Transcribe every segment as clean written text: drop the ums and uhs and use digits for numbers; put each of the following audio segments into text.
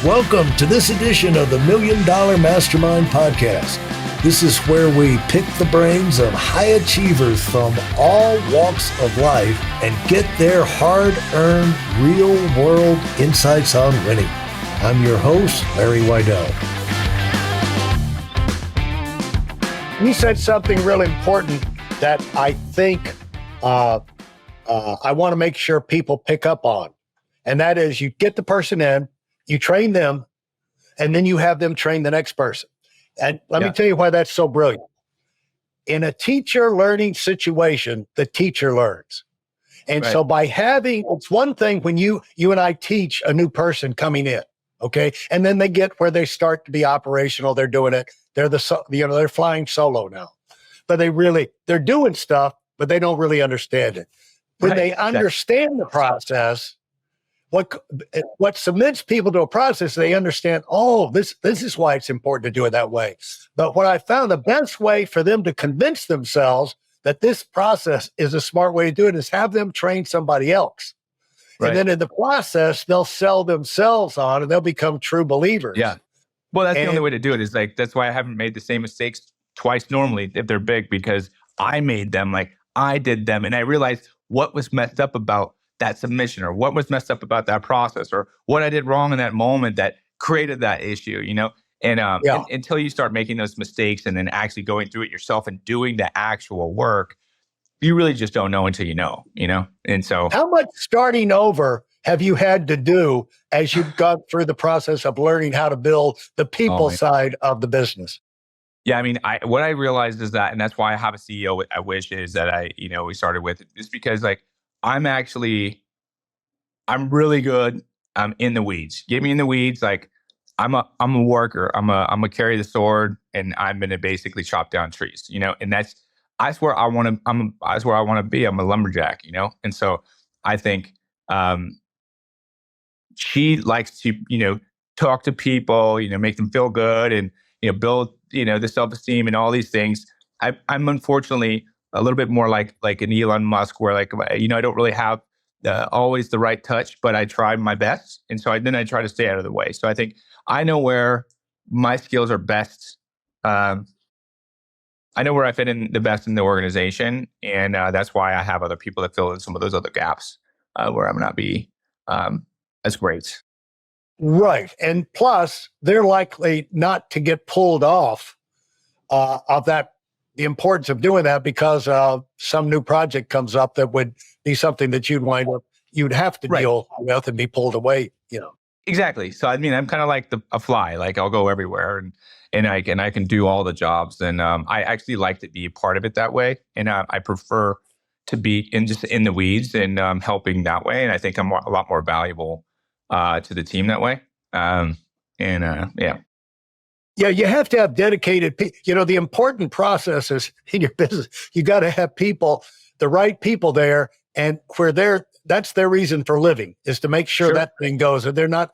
Welcome to this edition of the $1 Million Mastermind Podcast. This is where we pick the brains of high achievers from all walks of life and get their hard-earned, real-world insights on winning. I'm your host, Larry Weidel. You said something really important that I think I want to make sure people pick up on, and that is you get the person in, you train them, and then you have them train the next person. And let me tell you why that's so brilliant. In a teacher learning situation, the teacher learns. And so by having, it's one thing when you and I teach a new person coming in, okay? And then they get where they start to be operational. They're doing it. They're flying solo now. But they're doing stuff, but they don't really understand it. When they understand the process, what submits people to a process, they understand, this is why it's important to do it that way. But what I found the best way for them to convince themselves that this process is a smart way to do it is have them train somebody else. Right. And then in the process, they'll sell themselves on and they'll become true believers. Yeah. Well, that's the only way to do it is that's why I haven't made the same mistakes twice normally if they're big, because I made them, I did them. And I realized what was messed up about that submission, or what was messed up about that process, or what I did wrong in that moment that created that issue, And until you start making those mistakes and then actually going through it yourself and doing the actual work, you really just don't know until you know. And so, how much starting over have you had to do as you've gone through the process of learning how to build the people side of the business? Yeah, I mean, what I realized is that, and that's why I have a CEO at Wish, is that we started with, is because I'm really good. I'm in the weeds. Get me in the weeds. I'm a worker. I'm a carry the sword, and I'm going to basically chop down trees, and that's where I want to, that's where I want to be. I'm a lumberjack, And so I think, she likes to, talk to people, make them feel good and, build, the self-esteem and all these things. I'm unfortunately a little bit more like an Elon Musk, where I don't really have always the right touch, but I try my best. And so I try to stay out of the way. So I think I know where my skills are best. I know where I fit in the best in the organization. And that's why I have other people that fill in some of those other gaps where I'm not be as great. Right. And plus, they're likely not to get pulled off of that, the importance of doing that, because some new project comes up that would be something that you'd have to deal with and be pulled away, Exactly. So, I mean, I'm kind of like a fly, I'll go everywhere and I can do all the jobs. And I actually like to be a part of it that way. And I prefer to be in the weeds and helping that way. And I think I'm a lot more valuable to the team that way. Yeah, you have to have dedicated people. The important processes in your business, you got to have people, the right people there, and that's their reason for living, is to make sure that thing goes. And they're not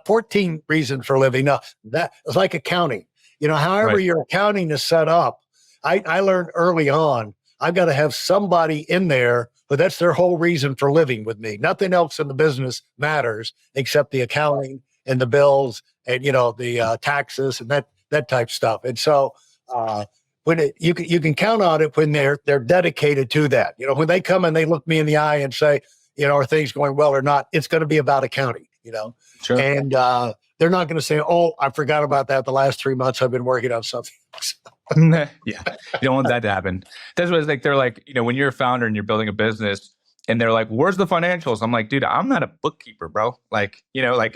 14 reasons for living. No, that is like accounting. However your accounting is set up, I learned early on, I've got to have somebody in there, but that's their whole reason for living with me. Nothing else in the business matters except the accounting and the bills and, the taxes and that type stuff. And so you can count on it when they're dedicated to that. When they come and they look me in the eye and say, are things going well or not, it's going to be about accounting, Sure. And they're not going to say, I forgot about that. The last 3 months I've been working on something. Yeah. You don't want that to happen. That's what it's like. They're like, when you're a founder and you're building a business and they're like, where's the financials? I'm like, dude, I'm not a bookkeeper, bro. I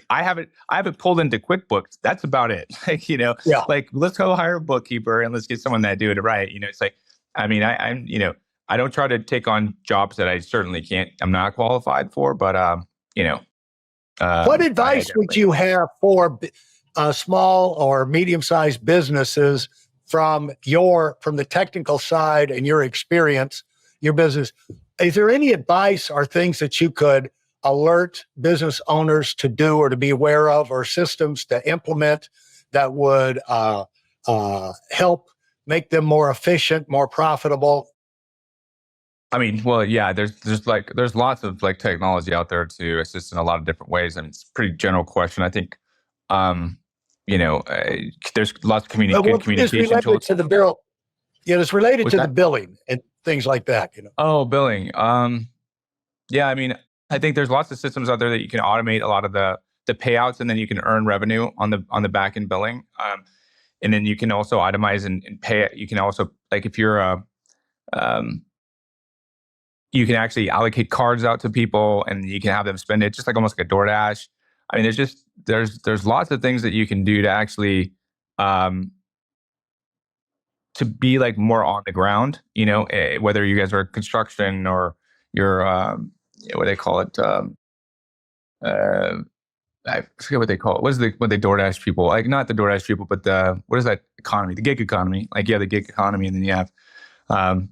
have it pulled into QuickBooks. That's about it. Let's go hire a bookkeeper and let's get someone that do it right. It's like, I mean, I don't try to take on jobs that I certainly can't, I'm not qualified for, but, what advice would you have for small or medium-sized businesses from the technical side and your experience, your business? Is there any advice or things that you could alert business owners to do or to be aware of, or systems to implement that would help make them more efficient, more profitable? I mean, well, yeah, there's lots of technology out there to assist in a lot of different ways. And it's a pretty general question. I think you know, there's lots of Well, it's communication related tools. to the bill. Yeah, it's related What's to the that? billing and things like that. Oh, billing. Yeah, I mean, I think there's lots of systems out there that you can automate a lot of the payouts, and then you can earn revenue on the back end billing. And then you can also itemize and pay it. You can also, like, if you're um, you can actually allocate cards out to people, and you can have them spend it just like almost like a DoorDash. I mean, there's lots of things that you can do to actually um, to be like more on the ground. Whether you guys are construction or you're what do they call it. Uh, I forget what they call it. What they DoorDash people? Like, not the DoorDash people, but the what is that economy? The gig economy. Like, yeah, the gig economy, and then you have um,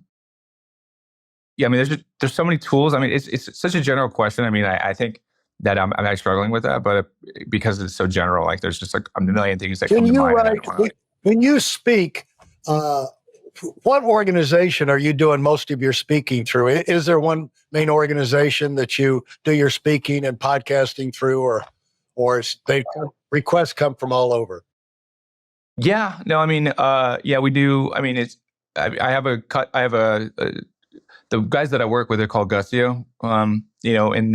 yeah. I mean, there's so many tools. I mean, it's such a general question. I mean, I think that I'm actually struggling with that, but because it's so general, like there's just like a million things that Can come to you mind, and I don't want to like. when you speak? Uh, what organization are you doing most of your speaking through? Is there one main organization that you do your speaking and podcasting through, or requests come from all over? Yeah, no, I mean, yeah, we do. I mean, I have a cut. I have the guys that I work with are called Gustio. And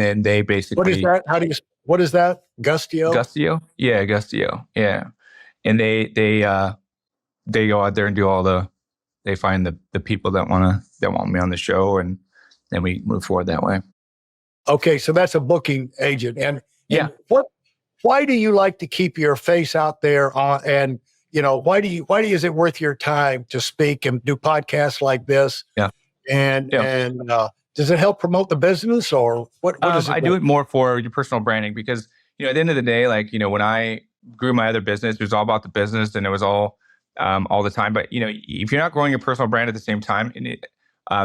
then they What is basically that? What is that? Gustio? Gustio, yeah, Gustio, yeah, and they go out there and do they find the people that want me on the show, and then we move forward that way. Okay, so that's a booking agent. And Yeah. why do you like to keep your face out there? And why is it worth your time to speak and do podcasts like this? Yeah. And Yeah. does it help promote the business, or what does it I do? do it more for your personal branding because, at the end of the day, like, when I grew my other business, it was all about the business and it was all the time. But, if you're not growing your personal brand at the same time,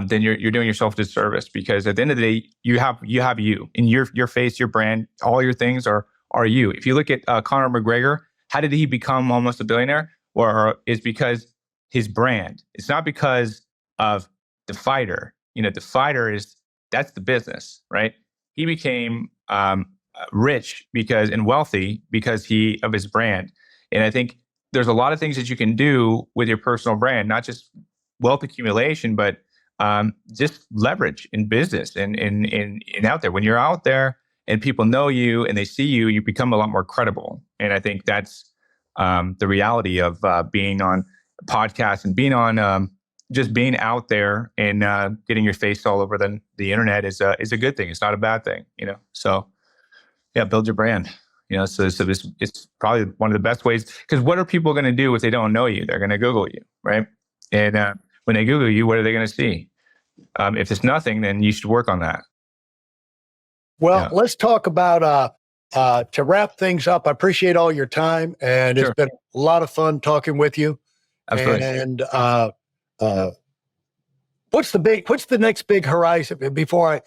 then you're doing yourself a disservice, because at the end of the day, you have you and your face, your brand, all your things are you. If you look at Conor McGregor, how did he become almost a billionaire? Or is because his brand. It's not because of the fighter. The fighter that's the business, right? He became rich and wealthy because of his brand. And I think there's a lot of things that you can do with your personal brand, not just wealth accumulation, but just leverage in business and out there. When you're out there and people know you and they see you, you become a lot more credible. And I think that's the reality of being on podcasts and being on just being out there and getting your face all over the internet is a good thing. It's not a bad thing, So yeah, build your brand. So it's probably one of the best ways. Because what are people going to do if they don't know you? They're going to Google you, right? And when they Google you, what are they going to see? If it's nothing, then you should work on that. Well, let's talk about to wrap things up. I appreciate all your time, and Sure. it's been a lot of fun talking with you. Absolutely. And what's the next big horizon? Before I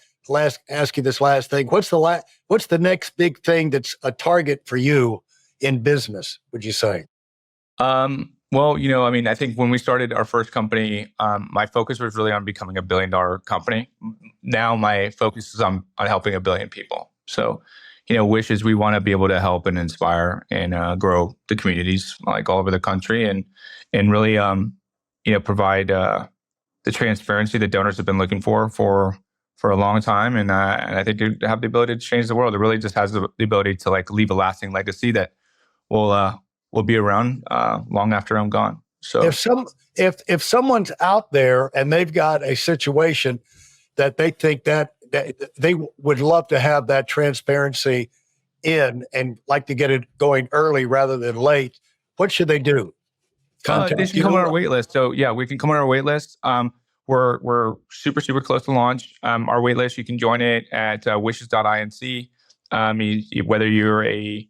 ask you this last thing, what's the next big thing that's a target for you in business, would you say? Well, I mean, I think when we started our first company, my focus was really on becoming a $1 billion company. Now my focus is on helping 1 billion people. So, wish is we want to be able to help and inspire and grow the communities like all over the country, and really, provide the transparency that donors have been looking for a long time. And I think you have the ability to change the world. It really just has the ability to like leave a lasting legacy that will be around long after I'm gone. So if someone's out there and they've got a situation that they think that they would love to have that transparency in and like to get it going early rather than late, what should they do? They should come on our wait list. So yeah, we can come on our wait list. We're super, super close to launch. Our wait list, you can join it at wishes.inc. Whether you're a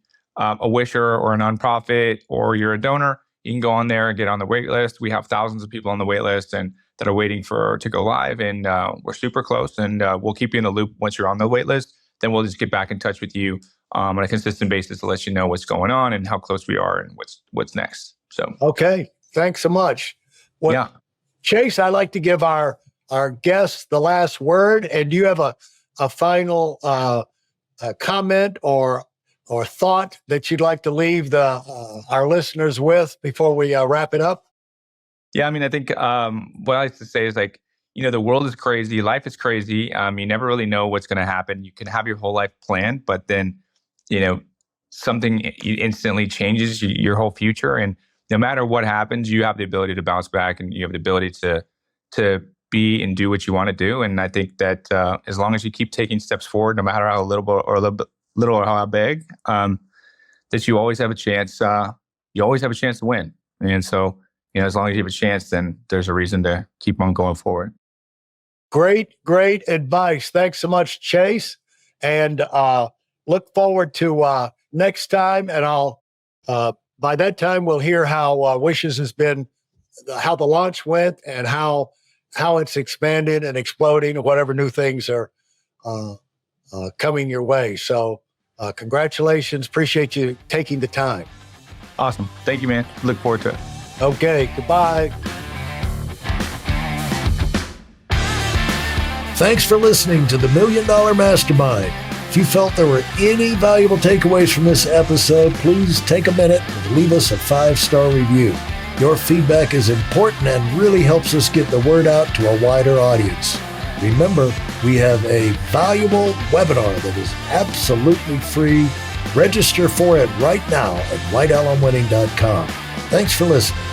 wisher or a nonprofit or you're a donor, you can go on there and get on the wait list. We have thousands of people on the wait list and that are waiting to go live, and we're super close. And we'll keep you in the loop once you're on the wait list. Then we'll just get back in touch with you on a consistent basis to let you know what's going on and how close we are and what's next. So okay, thanks so much. Chase, I like to give our guests the last word. And do you have a final comment or or thought that you'd like to leave our listeners with before we wrap it up? Yeah, I mean, I think what I like to say is like, the world is crazy, life is crazy. You never really know what's going to happen. You can have your whole life planned, but then, you know, something instantly changes your whole future. And no matter what happens, you have the ability to bounce back, and you have the ability to be and do what you want to do. And I think that as long as you keep taking steps forward, no matter how little or how big, that you always have a chance. You always have a chance to win. And so, as long as you have a chance, then there's a reason to keep on going forward. Great, great advice. Thanks so much, Chase. And look forward to next time. And by that time, we'll hear how Wishes has been, how the launch went, and how it's expanding and exploding, and whatever new things are coming your way. So congratulations. Appreciate you taking the time. Awesome. Thank you, man. Look forward to it. Okay. Goodbye. Thanks for listening to the $1 Million Mastermind. If you felt there were any valuable takeaways from this episode, please take a minute and leave us a 5-star review. Your feedback is important and really helps us get the word out to a wider audience. Remember, we have a valuable webinar that is absolutely free. Register for it right now at whitealumwinning.com. Thanks for listening.